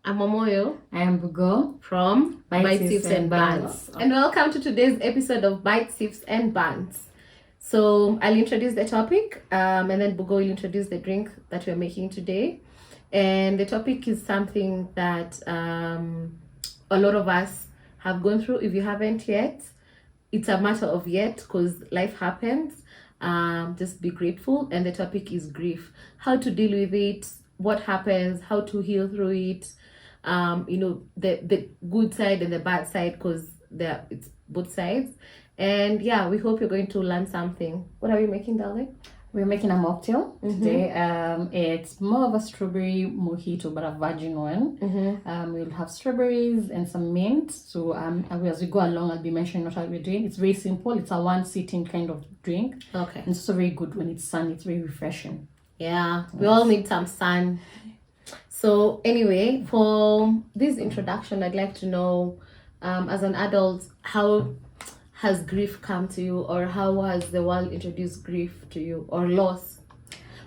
I'm Momoyo I am Bugo from Bite, Sips and Bants. And welcome to today's episode of Bite, Sips and Bants. So I'll introduce the topic and then Bugo will introduce the drink that we're making today. And the topic is something that a lot of us have gone through. If you haven't yet, it's a matter of yet because life happens. Just be grateful. And the topic is grief. How to deal with it, what happens, how to heal through it. The good side and the bad side, because it's both sides. And yeah, we hope you're going to learn something. What are we making, darling? We're making a mocktail today. It's more of a strawberry mojito, but a virgin one. We'll have strawberries and some mint. So as we go along, I'll be mentioning what we're doing. It's very simple. It's a one-sitting kind of drink. Okay. And it's also very good when it's sun. It's very refreshing. Yeah, we all need some sun. So anyway, for this introduction, I'd like to know, as an adult, how has grief come to you, or how has the world introduced grief to you, or loss?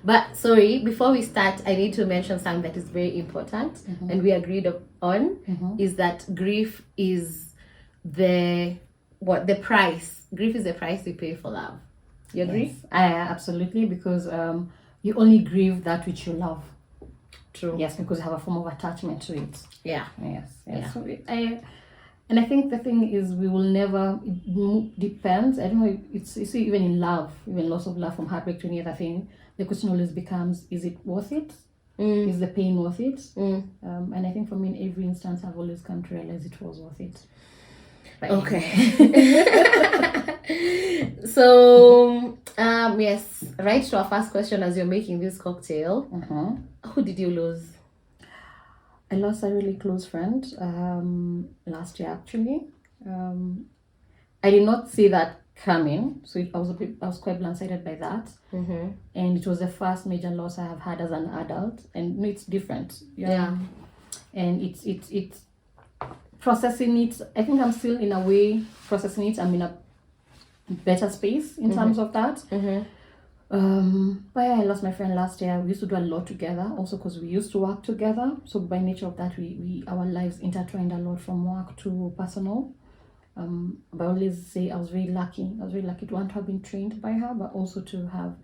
But sorry, before we start, I need to mention something that is very important, and we agreed on, is that grief is the price. Grief is the price we pay for love. You agree? Yes, absolutely, because you only grieve that which you love. True. Yes, because you have a form of attachment to it. Yeah. Yes. Yeah. So and I think the thing is, we will never, it depends. I don't know, you see, even in love, even loss of love from heartbreak to any other thing, the question always becomes, is it worth it? Is the pain worth it? And I think for me, in every instance, I've always come to realize it was worth it. But So, yes, right to our first question as you're making this cocktail. Who did you lose? I lost a really close friend last year, actually. I did not see that coming, so I was quite blindsided by that. And it was the first major loss I have had as an adult, and it's different. Yeah. And it's processing it. I think I'm still in a way processing it. I'm in a better space in terms of that. But yeah, I lost my friend last year. We used to do a lot together, also because we used to work together. So by nature of that, we our lives intertwined a lot, from work to personal. But I always say I was very lucky. I was very lucky to want to have been trained by her, but also to have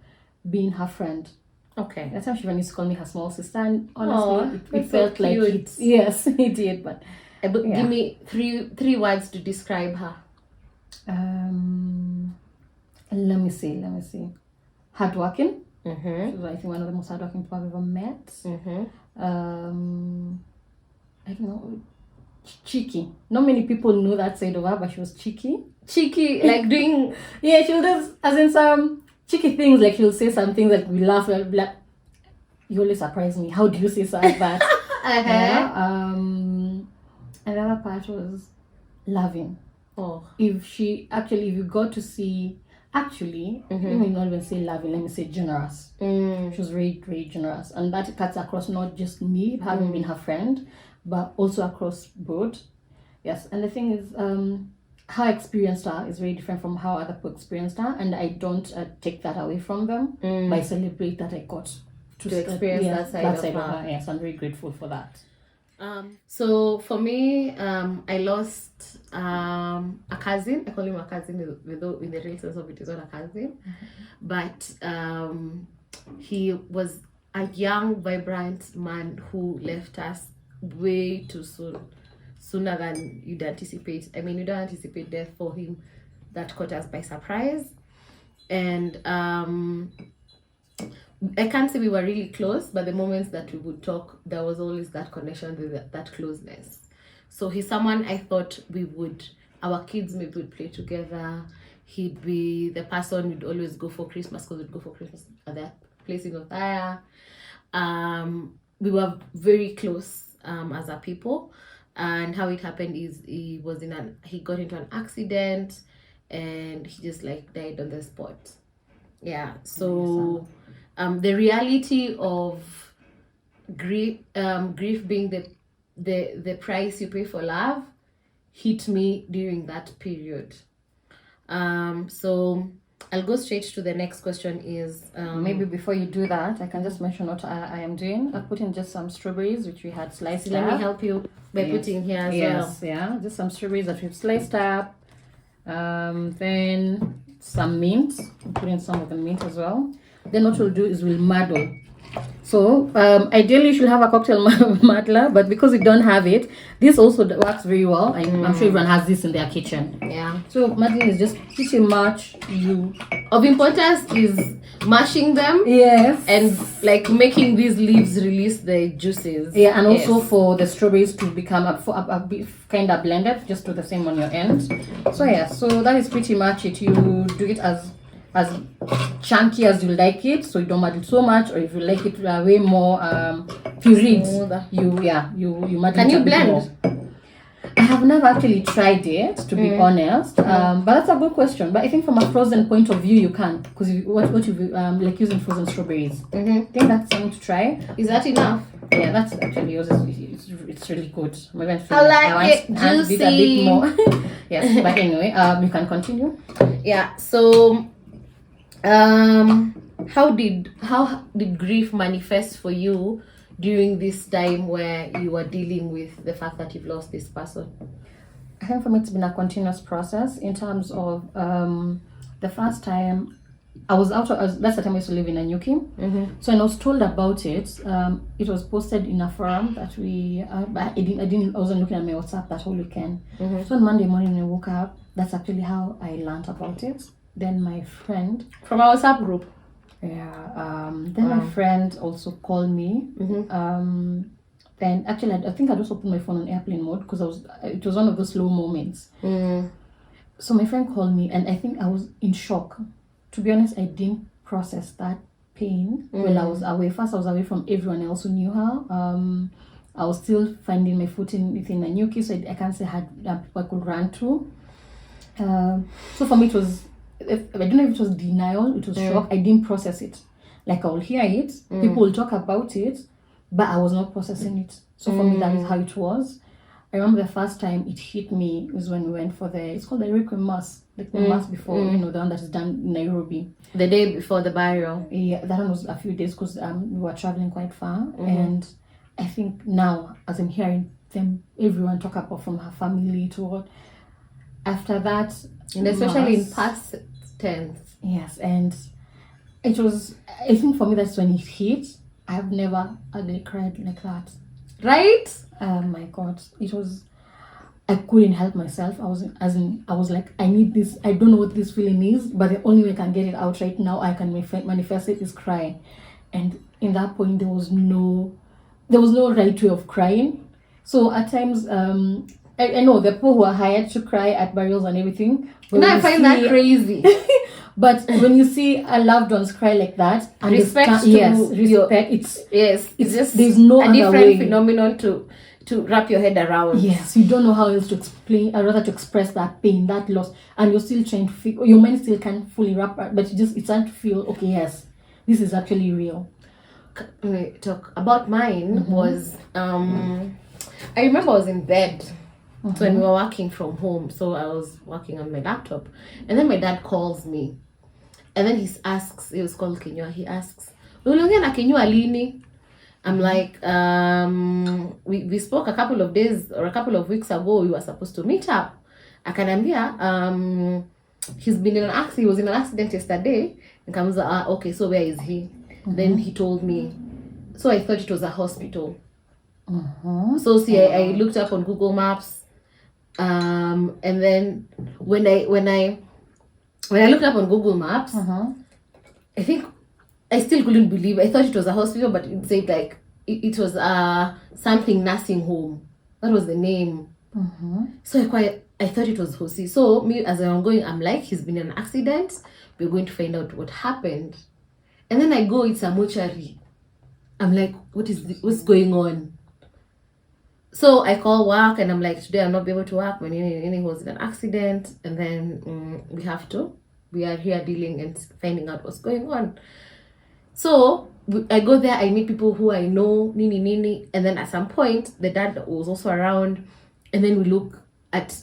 been her friend. Okay. That's how she used to call me her small sister. And honestly, it so felt like cute. it. Yes, it did. But Give me three words to describe her. Let me see. Hardworking. She was, I think, one of the most hardworking people I've ever met. I don't know, cheeky. Not many people know that side of her, but she was cheeky. Cheeky, like doing... Yeah, she'll do, as in some cheeky things, like she'll say some things like we laugh, like, you always surprise me. How do you say something like that? And the other part was loving. If you got to see... Actually, let me not even say loving, let me say generous. She was very, very generous. And that cuts across not just me, having been her friend, but also across board. Yes, and the thing is, how I experienced her is very different from how other people experienced her. And I don't take that away from them, but I celebrate that I got to experience that side of her. Yes, I'm very grateful for that. So for me, I lost a cousin. I call him a cousin, with the real sense of it is not a cousin, but he was a young, vibrant man who left us way too soon, sooner than you'd anticipate. I mean, you don't anticipate death for him. That caught us by surprise, and I can't say we were really close, but the moments that we would talk, there was always that connection with that closeness. So he's someone I thought our kids maybe would play together. He'd be the person we'd always go for Christmas, because we'd go for Christmas at the placing of fire. We were very close as a people. And how it happened is he got into an accident and he just died on the spot. Yeah, so... the reality of grief being the price you pay for love hit me during that period. So I'll go straight to the next question is Maybe before you do that, I can just mention what I am doing. I've put in just some strawberries, which we had sliced let up. me help you by putting here as well. Yeah, just some strawberries that we've sliced up. Then some mint. I'm putting some of the mint as well. Then what we'll do is we'll muddle. So ideally you should have a cocktail muddler, but because we don't have it, this also works very well. I'm sure everyone has this in their kitchen. Yeah. So muddling is just pretty much of importance is mashing them. Yes. And like making these leaves release the juices. Yeah, and also for the strawberries to become a bit kind of blended, just do the same on your end. So yeah, so that is pretty much it. You do it as chunky as you like it, so you don't muddle so much, or if you like it way more pureed, you muddle. Can you blend? I have never actually tried it, to be honest, but that's a good question. But I think from a frozen point of view, you can, because what you like using frozen strawberries. I think that's something to try. Is that enough? Yeah, that's actually it's really good. Maybe I like it juicy. A bit more. Yes, but anyway, you can continue. Yeah. So, how did grief manifest for you during this time where you were dealing with the fact that you've lost this person? I think for me it's been a continuous process in terms of the first time I was that's the time I used to live in Anyuki. So when I was told about it, it was posted in a forum that I wasn't looking at my WhatsApp that whole weekend. So on Monday morning I woke up, that's actually how I learned about it. Then my friend from our WhatsApp group. Yeah. Then my friend also called me. Then actually, I think I'd also put my phone on airplane mode because it was one of those slow moments. So my friend called me, and I think I was in shock. To be honest, I didn't process that pain while I was away. First, I was away from everyone else who knew her. I was still finding my footing within Anyuki, so I can't say I had people I could run to. So for me, it was. I don't know if it was denial, it was shock. I didn't process it. Like I will hear it, people will talk about it, but I was not processing it. So for me, that is how it was. I remember the first time it hit me was when we went for it's called the Requiem Mass, like the mass before, the one that is done in Nairobi. The day before the burial. Yeah, that one was a few days because we were traveling quite far. And I think now, as I'm hearing them, everyone talk about from her family to what, after that, and especially in past tense. Yes, and it was, I think for me that's when it hit. I have never actually cried like that. Right? Oh my God. It was, I couldn't help myself. I was like, I need this. I don't know what this feeling is, but the only way I can get it out right now, I can manifest it, is crying. And in that point, there was no right way of crying. So at times, I know the people who are hired to cry at burials and everything. But I find that crazy. But when you see a loved ones cry like that, and respect, it's just there's no a different way. Phenomenon to wrap your head around. Yes, you don't know how else to explain, or rather to express that pain, that loss, and you're still trying to feel. Your mind still can't fully wrap, but it's trying to feel. Okay, yes, this is actually real. Talk about mine was I remember I was in bed. So when we were working from home, so I was working on my laptop, and then my dad calls me, and then he was called Kenyua, he asks, "Uliongea na Kenyua lini?" I'm like, we spoke a couple of days or a couple of weeks ago, we were supposed to meet up. Akanambia, he was in an accident yesterday, and comes, okay, so where is he? Then he told me, so I thought it was a hospital. So see, I looked up on Google Maps. And then when I looked up on Google Maps, I think I still couldn't believe. I thought it was a hospital, but it said like it was something nursing home. That was the name. So I thought it was Hosi. So me, as I'm going, I'm like, he's been in an accident. We're going to find out what happened. And then I go, it's a mortuary. I'm like, what's going on? So I call work and I'm like, today I'll not be able to work. My nene was in an accident, and then we are here dealing and finding out what's going on. So I go there, I meet people who I know, Nini, and then at some point the dad was also around, and then we look at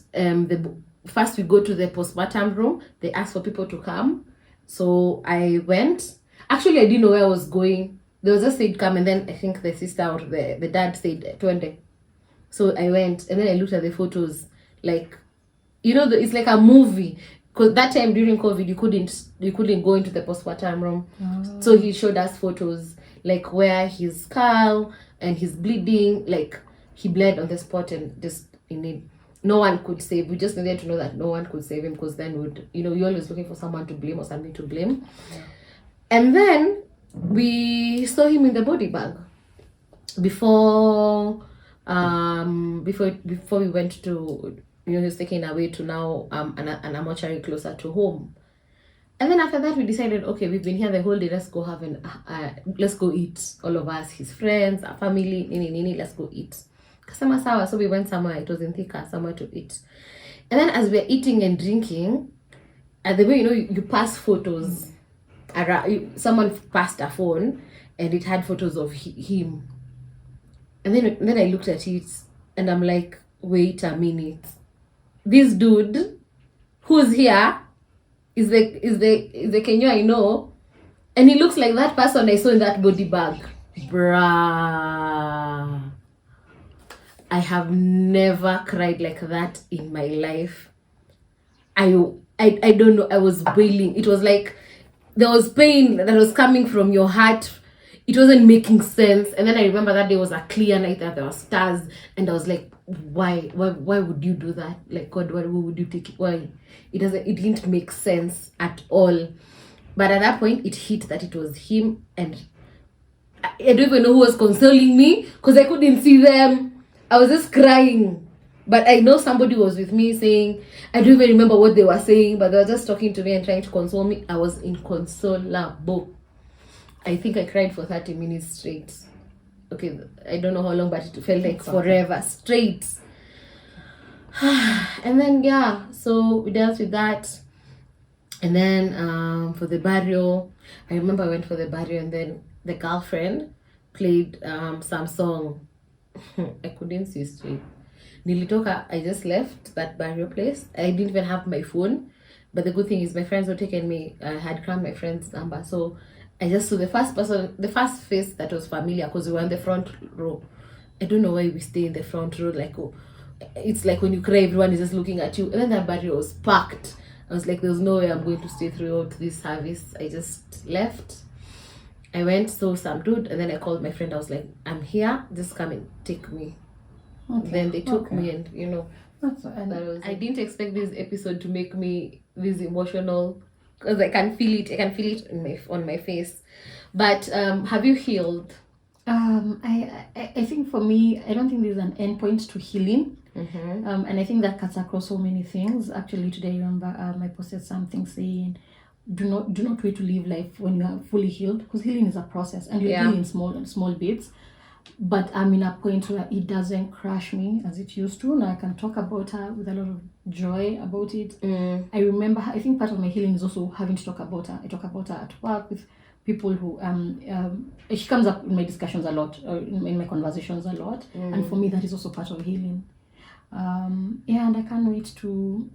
first we go to the postpartum room. They ask for people to come, So I went. Actually, I didn't know where I was going. There was just said come, and then I think the sister or the dad said 20. So I went, and then I looked at the photos. Like, it's like a movie. Because that time during COVID, you couldn't go into the postpartum room. Oh. So he showed us photos, like where his skull and he's bleeding, like he bled on the spot and just in need. No one could save. We just needed to know that no one could save him, because then you're always looking for someone to blame or something to blame. Yeah. And then we saw him in the body bag before we went to, he was taken away to now an mortuary closer to home. And then after that we decided, okay, we've been here the whole day, let's go have let's go eat, all of us, his friends, our family, let's go eat. Kasema sawa. So we went somewhere, it was in Thika, somewhere to eat. And then as we're eating and drinking, at the way you pass photos, someone passed a phone and it had photos of him. And then I looked at it and I'm like, wait a minute. This dude who's here is the Kenya I know, and he looks like that person I saw in that body bag. Bruh. I have never cried like that in my life. I don't know, I was wailing. It was like there was pain that was coming from your heart. It wasn't making sense. And then I remember that day was a clear night, that there were stars, and I was like, why would you do that? Like, God, why would you take it? Why? It didn't make sense at all. But at that point it hit that it was him, and I don't even know who was consoling me, because I couldn't see them. I was just crying. But I know somebody was with me saying, I don't even remember what they were saying, but they were just talking to me and trying to console me. I was inconsolable. I think I cried for 30 minutes straight. Okay, I don't know how long, but it felt like forever straight. And then, so we dealt with that. And then for the burial, I remember I went for the burial, and then the girlfriend played some song. I couldn't see straight. Nilitoka, I just left that burial place. I didn't even have my phone. But the good thing is my friends were taking me. I had crammed my friend's number. So I just saw the first face that was familiar, because we were in the front row. I don't know why we stay in the front row. Like, it's like when you cry, everyone is just looking at you. And then that burial was packed. I was like, there's no way I'm going to stay throughout this service. I just left. I went, saw some dude, and then I called my friend. I was like, I'm here, just come and take me. Okay. Then they took me, and I didn't expect this episode to make me this emotional, because I can feel it on my face. But have you healed? I think for me, I don't think there's an end point to healing. Mm-hmm. And I think that cuts across so many things. Actually, today I remember I posted something saying, do not wait to live life when you are fully healed, because healing is a process, and you're healing in small bits. But I'm in a point where it doesn't crush me as it used to. Now I can talk about her with a lot of joy about it. I remember, I think part of my healing is also having to talk about her. I talk about her at work with people who she comes up in my discussions a lot, or in my conversations a lot. And for me, that is also part of healing. And I can't wait to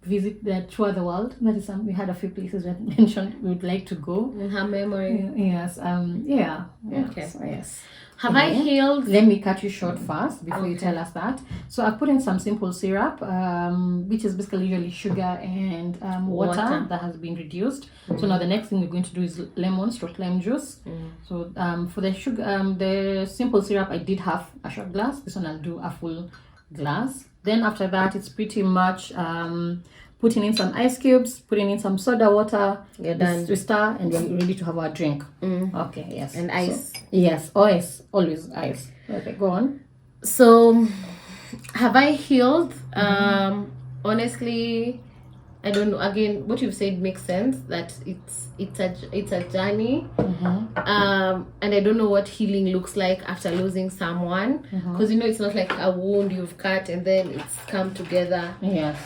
visit tour the world. That is we had a few places that mentioned we would like to go. In her memory. Yes. Okay. So, yes. Have I healed? Let me cut you short first before you tell us that. So I put in some simple syrup, which is basically usually sugar and water that has been reduced. So now the next thing we're going to do is lime juice. So for the sugar, the simple syrup, I did half a shot glass. This one I'll do a full glass. Then after that, it's pretty much putting in some ice cubes, putting in some soda water. You're done. We stir, and we're ready to have our drink. Okay, yes. And ice. So, yes, always ice. Okay, go on. So, have I healed? Honestly, I don't know. Again, what you've said makes sense. That it's a journey. And I don't know what healing looks like after losing someone, because it's not like a wound you've cut and then it's come together. Yes.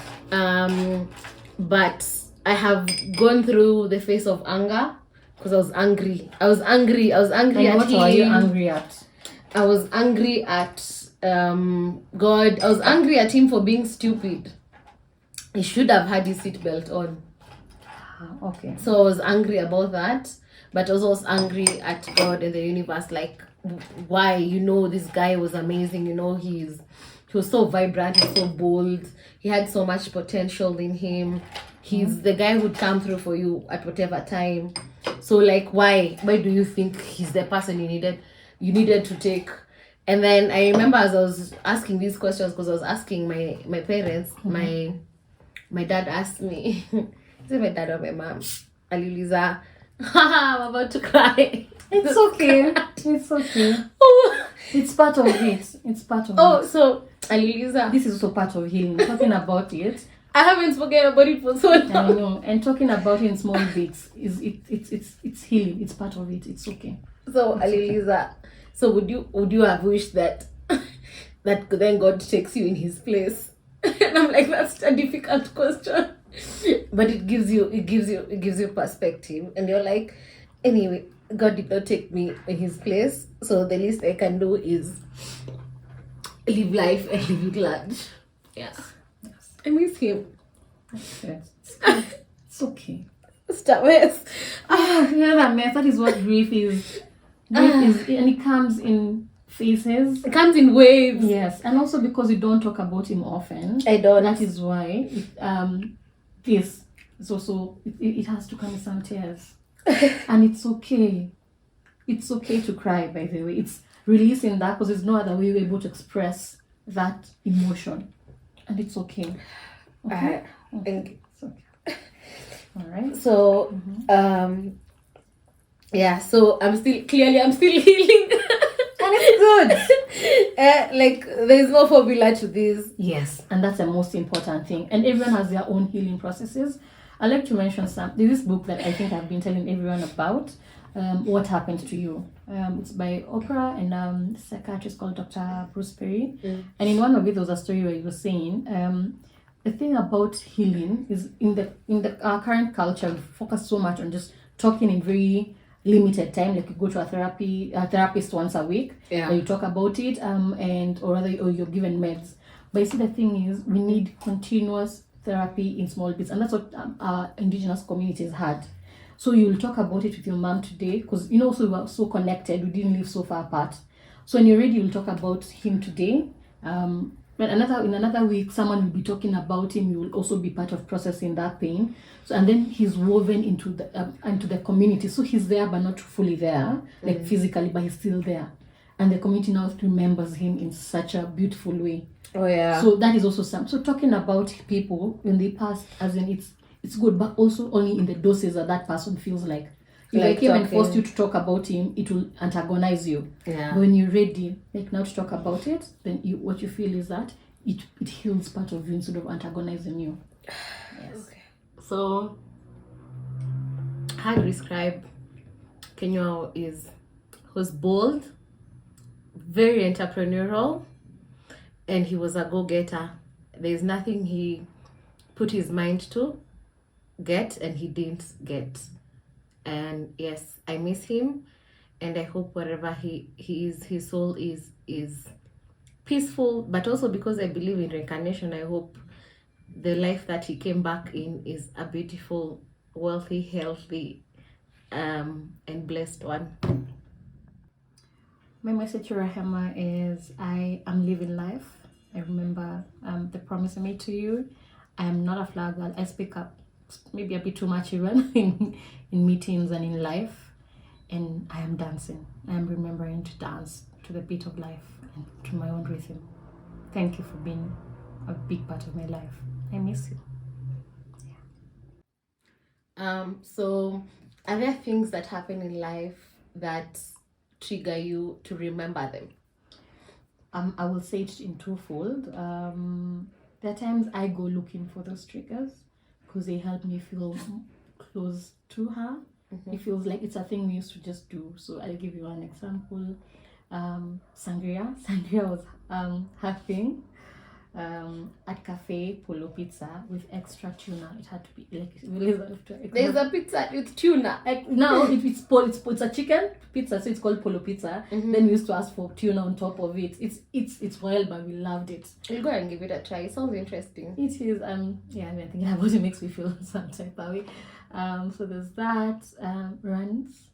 But I have gone through the phase of anger, because I was angry. I was angry at him. What were you angry at? I was angry at God. I was angry at him for being stupid. He should have had his seatbelt on. Okay. So I was angry about that, but also was angry at God and the universe, like, why, this guy was amazing, he was so vibrant, he's so bold, he had so much potential in him. He's the guy who'd come through for you at whatever time. So like, why do you think he's the person you needed to take? And then I remember as I was asking these questions, because I was asking my parents, my dad asked me, is it my dad or my mom? Aliuliza, I'm about to cry. It's okay. It's okay. Oh. It's part of it. It's part of it. Oh, so Aliuliza, This is also part of healing. Talking about it. I haven't spoken about it for so long. I know. And talking about it in small bits it's healing. It's part of it. It's okay. So Aliuliza, so would you have wished that then God takes you in his place? And I'm like, that's a difficult question. But it gives you perspective, and you're like, anyway, God did not take me in his place, so the least I can do is live life and live it large. Yeah. Yes. I miss him. Yes. It's okay. Stop it. Yeah, that mess. That is what grief is. Grief is, and it comes in phases. It comes in waves. Yes, and also because you don't talk about him often. I don't. That is why this is also it has to come with some tears, and it's okay. It's okay to cry. By the way, it's releasing that, because there's no other way you're able to express that emotion, and it's okay. Okay. It's okay. All right. So yeah, so I'm still healing. And it's good. Like, there's no formula to this. Yes, and that's the most important thing. And everyone has their own healing processes. I'd like to mention there's this book that I think I've been telling everyone about, What Happened to You. It's by Oprah and psychiatrist called Dr. Bruce Perry. And in one of it, there was a story where he was saying, the thing about healing is in our current culture, we focus so much on just talking in very limited time, like you go to a therapist once a week, Yeah. where you talk about it, or you're given meds. But you see, the thing is, we need continuous therapy in small bits, and that's what our indigenous communities had. So you'll talk about it with your mom today, because so we were so connected, we didn't live so far apart. So when you're ready, you'll talk about him today. But in another week, someone will be talking about him. You will also be part of processing that pain. So, and then he's woven into the community. So he's there, but not fully there, like physically, but he's still there. And the community now remembers him in such a beautiful way. Oh yeah. So that is also so talking about people when they pass, as in it's good, but also only in the doses that person feels like. If I came and forced you to talk about him, it will antagonize you. Yeah. But when you're ready, like now, to talk about it, then what you feel is that it heals part of you instead of antagonizing you. Yes. Okay. So, how to describe Kenya was bold, very entrepreneurial, and he was a go-getter. There's nothing he put his mind to get and he didn't get. And yes, I miss him, and I hope wherever he is, his soul is peaceful. But also, because I believe in reincarnation, I hope the life that he came back in is a beautiful, wealthy, healthy, and blessed one. My message to Rahema is, I am living life. I remember the promise I made to you. I am not a flower girl. I speak up maybe a bit too much even in meetings and in life, and I am dancing. I am remembering to dance to the beat of life and to my own rhythm. Thank you for being a big part of my life. I miss you. So are there things that happen in life that trigger you to remember them? I will say it in twofold. There are times I go looking for those triggers because they help me feel close to her. It feels like it's a thing we used to just do. So I'll give you an example. Sangria was her thing. At cafe Polo Pizza with extra tuna. It had to be like There's a pizza with tuna. Like now it's a chicken pizza, so it's called Polo Pizza. Then we used to ask for tuna on top of it. It's wild, but we loved it. We'll go and give it a try. It sounds interesting. It is yeah, I mean, thinking about it makes me feel some type of way. So there's that. Runs.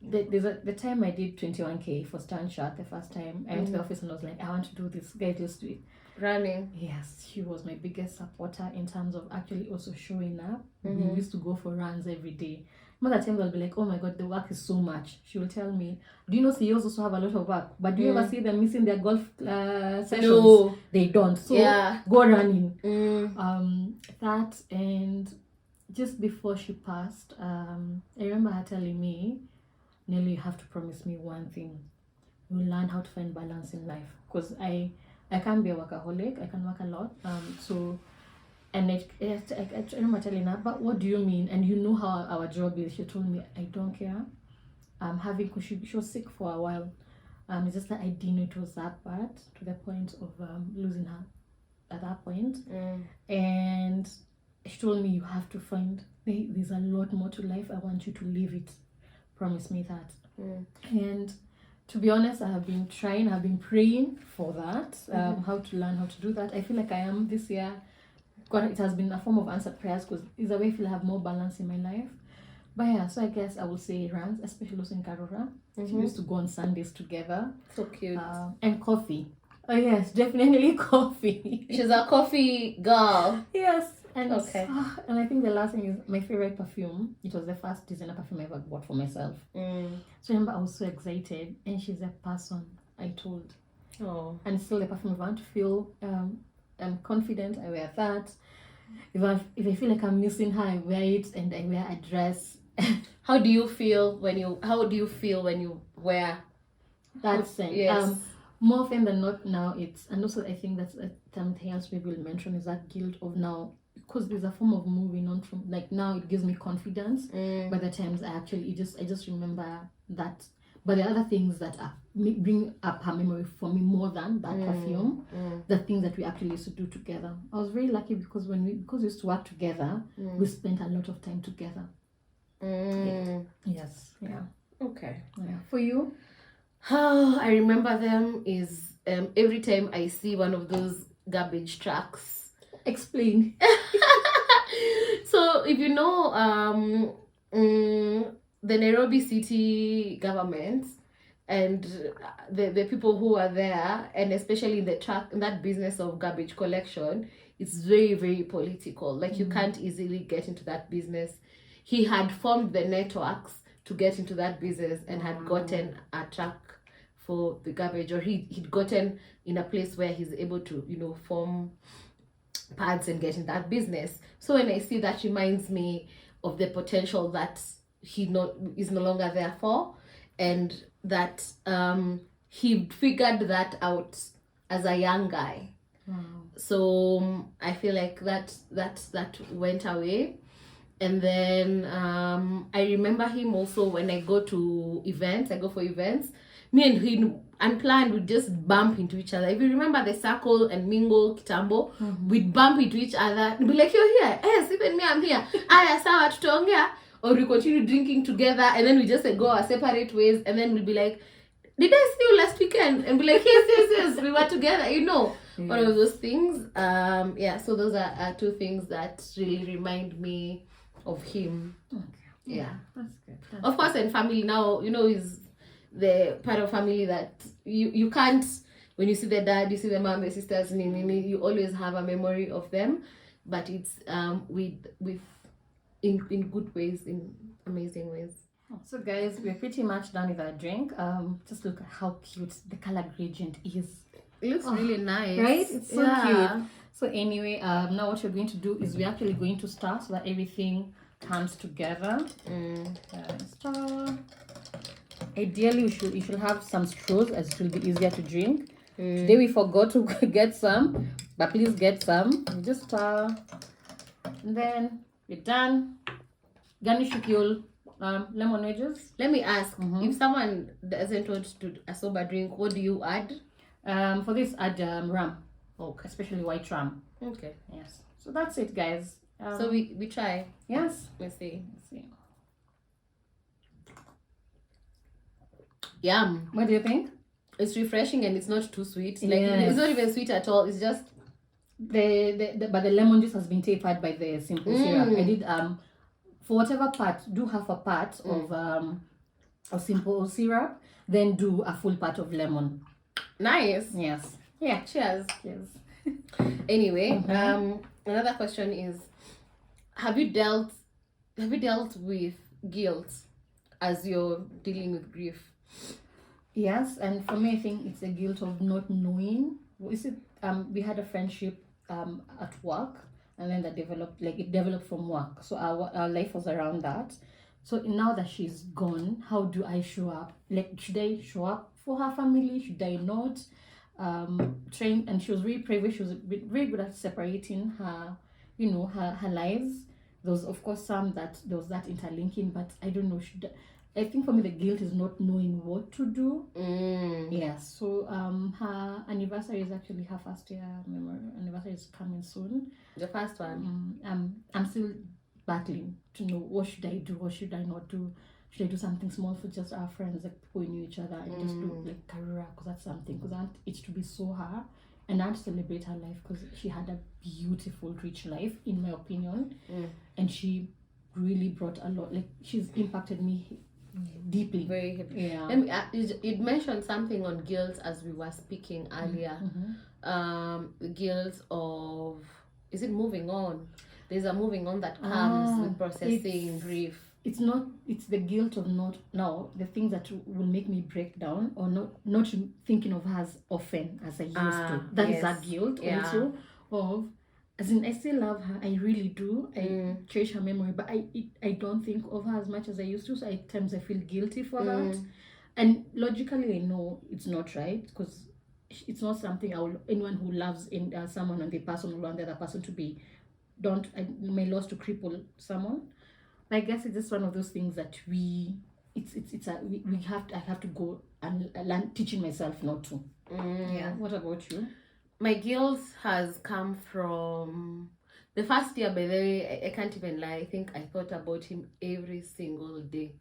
The time I did 21K for stand shot the first time, I went to the office and I was like, I want to do this. Guys, just do it. Running. Yes, she was my biggest supporter in terms of actually also showing up. We used to go for runs every day. Most of the times I'll be like, oh my god, the work is so much. She will tell me, do you know CEOs also have a lot of work? But do you ever see them missing their golf sessions? No. They don't. So go running. That, and just before she passed, I remember her telling me, Nelly, you have to promise me one thing. You'll learn how to find balance in life. Because I can't be a workaholic. I can work a lot. And I remember telling her, but what do you mean? And you know how our job is. She told me, I don't care. She was sick for a while. It's just that I didn't know it was that bad to the point of losing her at that point. And she told me, you have to find, there's a lot more to life. I want you to live it. Promise me that. And to be honest, I have been trying, I've been praying for that, how to learn how to do that. I feel like I am this year. God, it has been a form of answered prayers because it's a way I feel I have more balance in my life. But yeah, so I guess I will say runs, especially also in Karora. We used to go on Sundays together. So cute. And coffee. Oh yes, definitely coffee. She's a coffee girl. Yes. And okay. And I think the last thing is my favorite perfume. It was the first designer perfume I ever bought for myself. So I remember I was so excited, and she's a person I told. Oh. And still the perfume, if I want to feel I'm confident, I wear that. If I feel like I'm missing her, I wear it, and I wear a dress. How do you feel when you wear that scent? Yes. More often than not now, and also I think that's something else we will mention is that guilt of now, because there's a form of moving on from, like, now it gives me confidence. By the times I just remember that. But the other things that bring up her memory for me more than that perfume, the things that we actually used to do together. I was very lucky because because we used to work together, we spent a lot of time together. Yes. Yeah. Okay. Yeah. For you? How I remember them is every time I see one of those garbage trucks. Explain. So if you know the Nairobi city government and the people who are there, and especially in that business of garbage collection, it's very, very political. Like you can't easily get into that business. He had formed the networks to get into that business and had gotten a truck for the garbage, or he'd gotten in a place where he's able to form pads and get in that business. So when I see that, reminds me of the potential that is no longer there for, and that he figured that out as a young guy. So I feel like that went away. And then I remember him also when I go for events. Me and him unplanned would just bump into each other. If you remember the circle and mingle kitambo, we'd bump into each other and be like, you're here. Yes, even me, I'm here. Aya, sawa, tutaongea. Or we continue drinking together, and then we just go our separate ways, and then we'll be like, did I see you last weekend? And be like, yes, we were together, one of those things. So those are two things that really remind me of him. Okay. Yeah. That's good. Of course, and family now, is the part of family that you can't, when you see the dad, you see the mom, the sisters, you always have a memory of them, but it's with in good ways, in amazing ways. So guys, we're pretty much done with our drink. Just look at how cute the color gradient is. It looks really nice, right? It's so cute. So anyway, now what we're going to do is we're actually going to stir so that everything comes together. Stir. Ideally, you should have some straws, as it will be easier to drink. Today we forgot to get some, but please get some. Just stir, and then we're done. Garnish with your lemon wedges. Let me ask, if someone doesn't want to do a sober drink, what do you add? For this, add rum. Okay, especially white rum. Okay. Yes. So that's it, guys. So we try. Yes. Let's see. Yum. What do you think? It's refreshing and it's not too sweet. Like it's not even sweet at all. It's just but the lemon juice has been tapered by the simple syrup. I did for whatever part, do half a part of simple syrup, then do a full part of lemon. Nice. Yes. Yeah. Cheers. Yes. Anyway, another question is, have you dealt with guilt as you're dealing with grief? Yes, and for me, I think it's the guilt of not knowing. Is it? We had a friendship at work, and then it developed from work. So our life was around that. So now that she's gone, how do I show up? Like, should I show up for her family? Should I not? Train, and she was really brave. She was very good at separating her, her lives. There was, of course, there was that interlinking, but I don't know. I think for me the guilt is not knowing what to do. Yeah. So her anniversary is actually her first year anniversary is coming soon. The first one. I'm still battling to know what should I do, what should I not do. Should I do something small for just our friends, like people who knew each other, and just do like Karura, because that's something, because I want it to be so her, and I want to celebrate her life, because she had a beautiful, rich life, in my opinion, and she really brought a lot, like she's impacted me deeply. Very happy. Yeah. And you'd mentioned something on guilt as we were speaking earlier. The guilt of, is it moving on? There's a moving on that comes with processing grief. It's the guilt of not now, the things that will make me break down, or not thinking of her as often as I used to. That is a guilt also of, as in, I still love her, I really do. I cherish her memory, but I don't think of her as much as I used to. So at times I feel guilty for that. And logically I know it's not right, because it's not something anyone who loves someone and the person will want the other person to be, my loss to cripple someone. I guess it's just one of those things that I have to go and learn, teaching myself not to. Yeah. What about you? My guilt has come from the first year. By the way, I can't even lie. I think I thought about him every single day.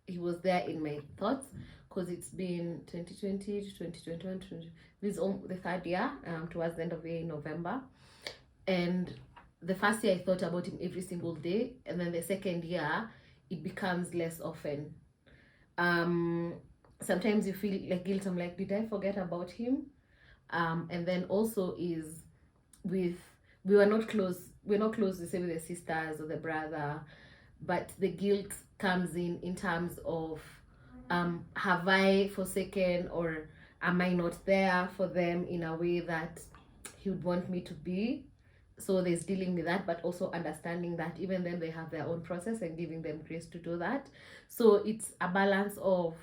He was there in my thoughts, because it's been 2020 to 2021. This is the third year. Towards the end of the year in November, and the first year I thought about him every single day, and then the second year it becomes less often. Sometimes you feel like guilt. I'm like, did I forget about him? And then also is we're not close to say with the sisters or the brother, but the guilt comes in terms of have I forsaken, or am I not there for them in a way that he would want me to be? So there's dealing with that, but also understanding that even then they have their own process, and giving them grace to do that. So it's a balance of,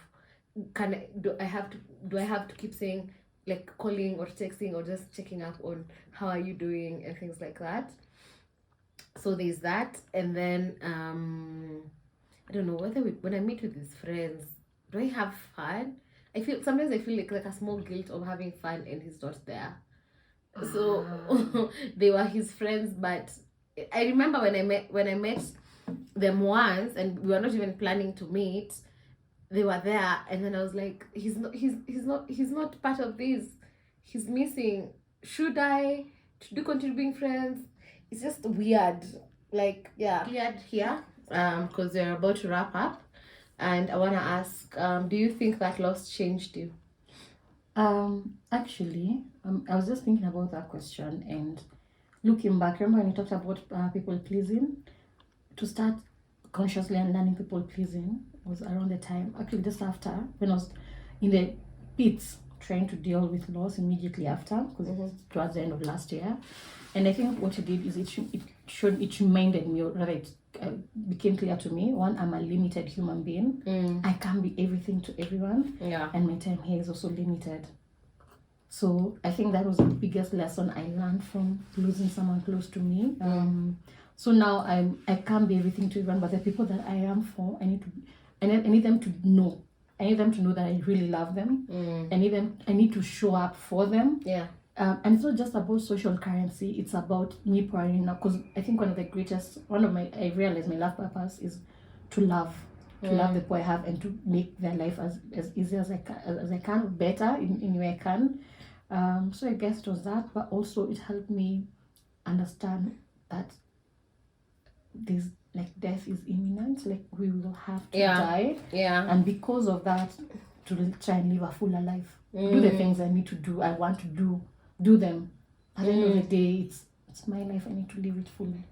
do I have to keep saying, like calling or texting or just checking up on how are you doing and things like that. So there's that. And then I don't know whether when I meet with these friends, do I have fun? Sometimes I feel like a small guilt of having fun and he's not there. So they were his friends, but I remember when I met them once, and we were not even planning to meet. They were there, and then I was like, he's not part of this. He's missing. Should I continue being friends? It's just weird. Like, yeah, weird here. Because we're about to wrap up, and I wanna ask, do you think that loss changed you? Actually, I was just thinking about that question, and looking back, remember when you talked about people pleasing? To start consciously and learning people pleasing was around the time, actually just after, when I was in the pits trying to deal with loss immediately after, because it was towards the end of last year. And I think what it did is it reminded me, or rather it became clear to me, one, I'm a limited human being. I can't be everything to everyone, and my time here is also limited. So I think that was the biggest lesson I learned from losing someone close to me. So now I can't be everything to everyone, but the people that I am for, I need them to know. I need them to know that I really love them. I need to show up for them. Yeah. And it's not just about social currency, it's about me pouring out, because I think I realized my life purpose is to love the people I have, and to make their life as easy as I can, better in way I can. So I guess it was that, but also it helped me understand that like death is imminent, like we will have to Yeah. die, and because of that, to try and live a fuller life, do the things I need to do, I want to do them. At the end of the day, it's my life, I need to live it fully.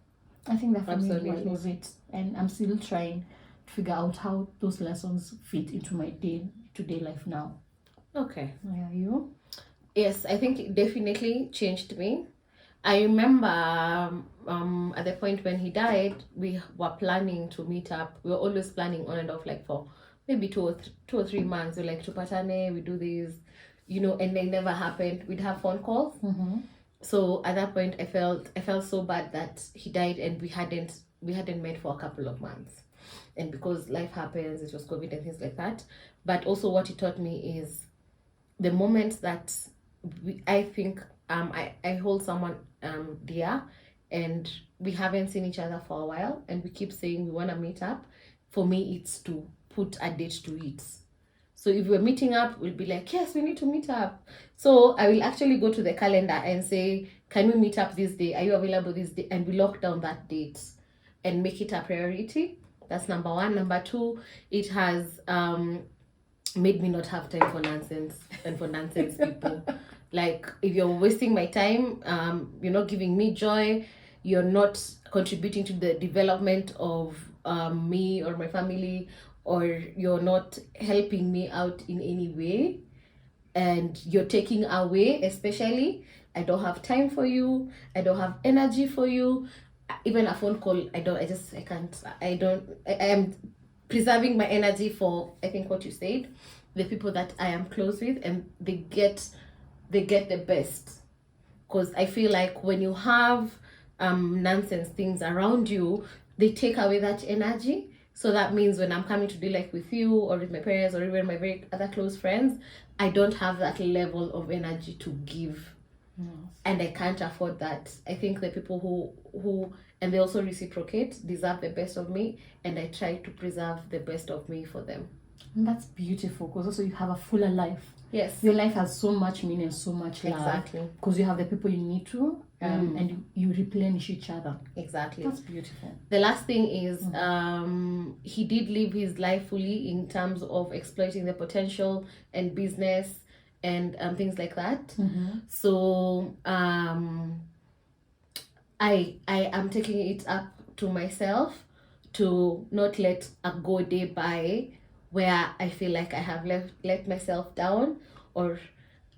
I think that for me was it, and I'm still trying to figure out how those lessons fit into my day-to-day life now. Okay. Yeah, you? Yes, I think it definitely changed me. I remember at the point when he died, we were planning to meet up. We were always planning on and off, like for maybe 2 or 3 months. We're like, tupatane, we do this, and they never happened. We'd have phone calls. So at that point, I felt so bad that he died, and we hadn't met for a couple of months. And because life happens, it was COVID and things like that. But also what it taught me is the moment that I think I hold someone dear, and we haven't seen each other for a while, and we keep saying we want to meet up. For me, it's to put a date to it. So if we're meeting up, we'll be like, yes, we need to meet up. So I will actually go to the calendar and say, can we meet up this day? Are you available this day? And we lock down that date and make it a priority. That's number one. Number two, it has made me not have time for nonsense and for nonsense people. Like, if you're wasting my time, you're not giving me joy, you're not contributing to the development of me or my family, or you're not helping me out in any way, and you're taking away, especially, I don't have time for you, I don't have energy for you. Even a phone call, I am preserving my energy for, I think what you said, the people that I am close with, and they get the best. Because I feel like when you have nonsense things around you, they take away that energy. So that means when I'm coming to do like with you or with my parents or even my very other close friends, I don't have that level of energy to give. And I can't afford that. I think the people who and they also reciprocate deserve the best of me, and I try to preserve the best of me for them. And that's beautiful, because also you have a fuller life. Yes. Your life has so much meaning and so much love. Exactly. Because you have the people you need to, and you replenish each other. Exactly. That's beautiful. The last thing is he did live his life fully in terms of exploiting the potential and business and things like that. So I am taking it up to myself to not let a go day by where I feel like I have let myself down, or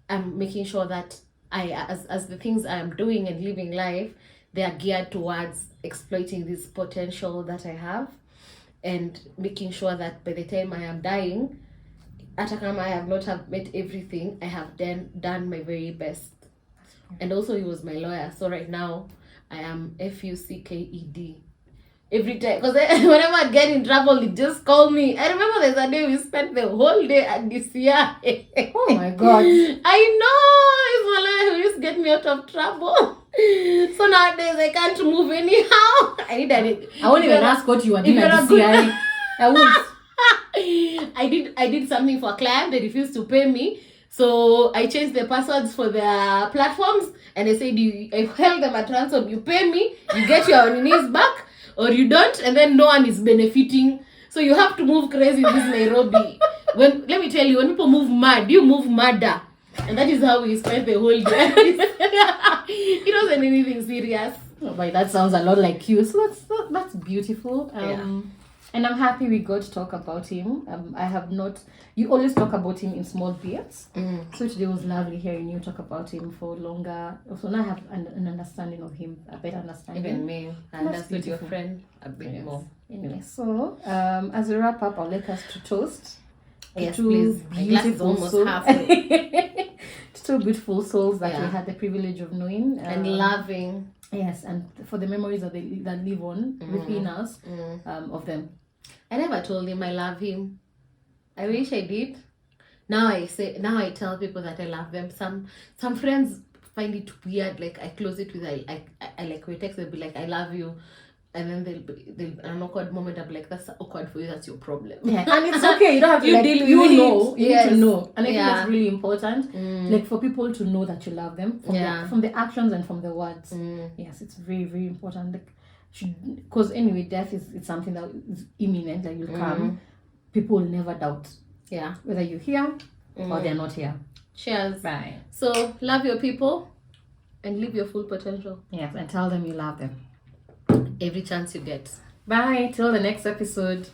I'm making sure that as the things I'm doing and living life, they are geared towards exploiting this potential that I have, and making sure that by the time I am dying, Atakama, I have not have met everything, I have done my very best. And also he was my lawyer, so right now I am FUCKED. Every time, because whenever I get in trouble, he just call me. I remember there's a day we spent the whole day at DCI. Oh my God. I know, it's my lawyer who used to get me out of trouble. So nowadays I can't move anyhow. I won't even ask what you are doing at DCI. I won't. I did something for a client, they refused to pay me. So I changed the passwords for their platforms, and I said, I held them at ransom. You pay me, you get your knees back, or you don't, and then no one is benefiting. So you have to move crazy in this Nairobi. Let me tell you, when people move mad, you move madder. And that is how we spent the whole day. It wasn't anything serious. Oh, but that sounds a lot like you. So that's beautiful. And I'm happy we got to talk about him. I have not. You always talk about him in small bits. So today was lovely hearing you talk about him for longer. So now I have an understanding of him, a better understanding. Even me. I understood your friend a bit more. Anyway, so as we wrap up, I'll like us to toast. Yes, please. My glass is almost halfway. Two beautiful souls that we had the privilege of knowing. And loving. Yes, and for the memories that live on within us of them. I never told him I love him. I wish I did. Now I tell people that I love them. Some friends find it weird. Like I close it with I like we text, they'll be like, I love you. And then they'll an awkward moment. I'm like, that's awkward for you. That's your problem. Yeah, and it's okay. You don't have to deal with it. You need to know, and I think that's really important. Like for people to know that you love them from the actions and from the words. Yes, it's very, very important. Like because anyway, death is it's something that is imminent, like will come. People will never doubt whether you're here or they're not here. Cheers. Bye. So love your people and live your full potential. Yes, and tell them you love them Every chance you get. bye till the next episode.